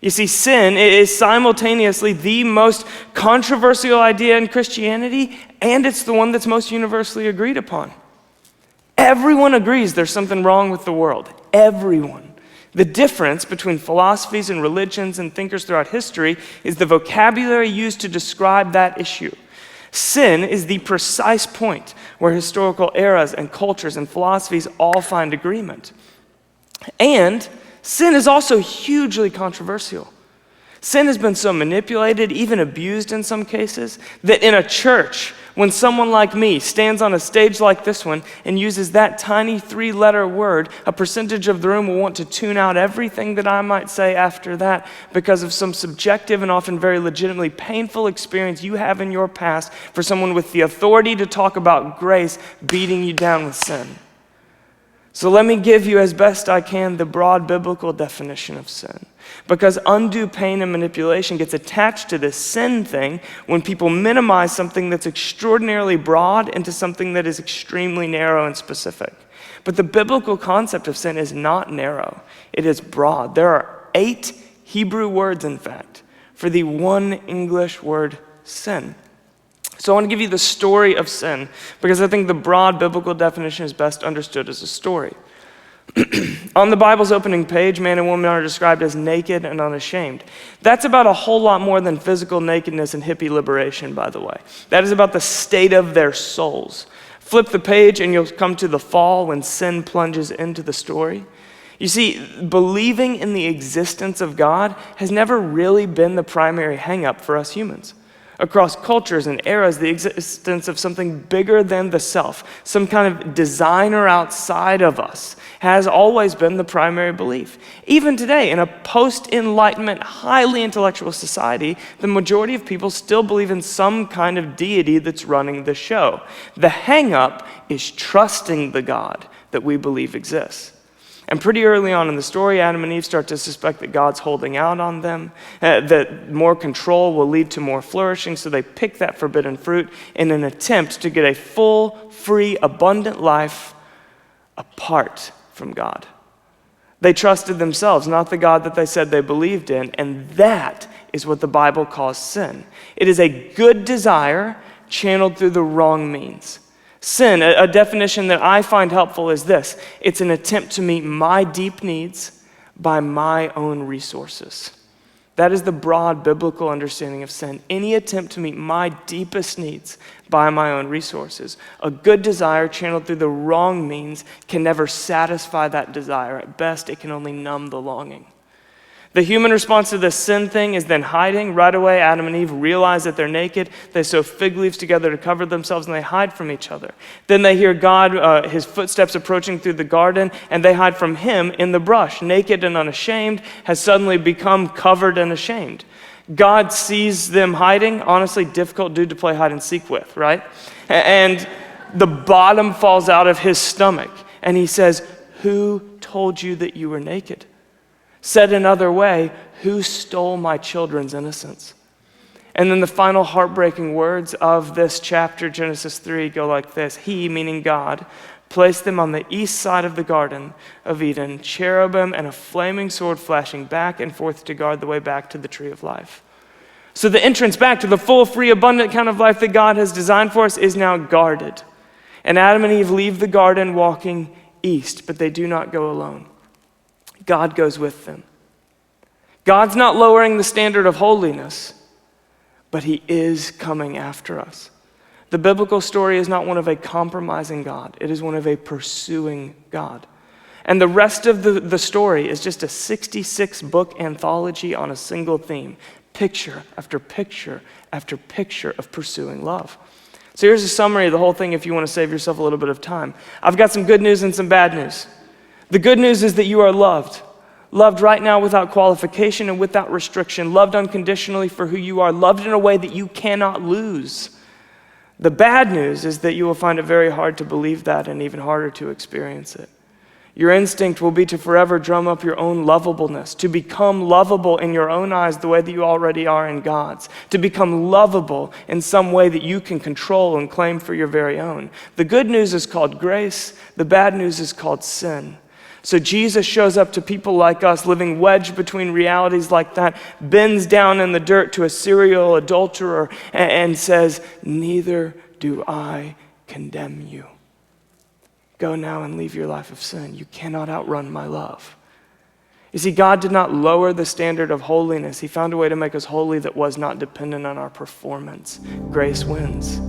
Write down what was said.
You see, sin is simultaneously the most controversial idea in Christianity, and it's the one that's most universally agreed upon. Everyone agrees there's something wrong with the world. Everyone. The difference between philosophies and religions and thinkers throughout history is the vocabulary used to describe that issue. Sin is the precise point where historical eras and cultures and philosophies all find agreement. And sin is also hugely controversial. Sin has been so manipulated, even abused in some cases, that in a church, when someone like me stands on a stage like this one and uses that tiny 3-letter word, a percentage of the room will want to tune out everything that I might say after that because of some subjective and often very legitimately painful experience you have in your past for someone with the authority to talk about grace beating you down with sin. So let me give you as best I can the broad biblical definition of sin. Because undue pain and manipulation gets attached to this sin thing when people minimize something that's extraordinarily broad into something that is extremely narrow and specific. But the biblical concept of sin is not narrow, it is broad. There are 8 Hebrew words, in fact, for the one English word sin. So I want to give you the story of sin because I think the broad biblical definition is best understood as a story. On the Bible's opening page, man and woman are described as naked and unashamed. That's about a whole lot more than physical nakedness and hippie liberation, by the way. That is about the state of their souls. Flip the page and you'll come to the fall when sin plunges into the story. You see, believing in the existence of God has never really been the primary hang-up for us humans. Across cultures and eras, the existence of something bigger than the self, some kind of designer outside of us, has always been the primary belief. Even today, in a post-Enlightenment, highly intellectual society, the majority of people still believe in some kind of deity that's running the show. The hang-up is trusting the God that we believe exists. And pretty early on in the story, Adam and Eve start to suspect that God's holding out on them, that more control will lead to more flourishing, so they pick that forbidden fruit in an attempt to get a full, free, abundant life apart from God. They trusted themselves, not the God that they said they believed in, and that is what the Bible calls sin. It is a good desire channeled through the wrong means. Sin, a definition that I find helpful is this: it's an attempt to meet my deep needs by my own resources. That is the broad biblical understanding of sin. Any attempt to meet my deepest needs by my own resources. A good desire channeled through the wrong means can never satisfy that desire. At best, it can only numb the longing. The human response to this sin thing is then hiding. Right away, Adam and Eve realize that they're naked. They sew fig leaves together to cover themselves, and they hide from each other. Then they hear God, his footsteps approaching through the garden, and they hide from him in the brush. Naked and unashamed has suddenly become covered and ashamed. God sees them hiding. Honestly, difficult dude to play hide and seek with, right? And the bottom falls out of his stomach, and he says, "Who told you that you were naked?" Said another way, who stole my children's innocence? And then the final heartbreaking words of this chapter, Genesis 3, go like this: He, meaning God, placed them on the east side of the Garden of Eden, cherubim and a flaming sword flashing back and forth to guard the way back to the tree of life. So the entrance back to the full, free, abundant kind of life that God has designed for us is now guarded. And Adam and Eve leave the garden walking east, but they do not go alone. God goes with them. God's not lowering the standard of holiness, but he is coming after us. The biblical story is not one of a compromising God. It is one of a pursuing God. And the rest of the story is just a 66-book anthology on a single theme. Picture after picture after picture of pursuing love. So here's a summary of the whole thing if you want to save yourself a little bit of time. I've got some good news and some bad news. The good news is that you are loved. Loved right now without qualification and without restriction. Loved unconditionally for who you are. Loved in a way that you cannot lose. The bad news is that you will find it very hard to believe that and even harder to experience it. Your instinct will be to forever drum up your own lovableness, to become lovable in your own eyes the way that you already are in God's, to become lovable in some way that you can control and claim for your very own. The good news is called grace. The bad news is called sin. So Jesus shows up to people like us living wedged between realities like that, bends down in the dirt to a serial adulterer and says, "Neither do I condemn you. Go now and leave your life of sin. You cannot outrun my love." You see, God did not lower the standard of holiness. He found a way to make us holy that was not dependent on our performance. Grace wins.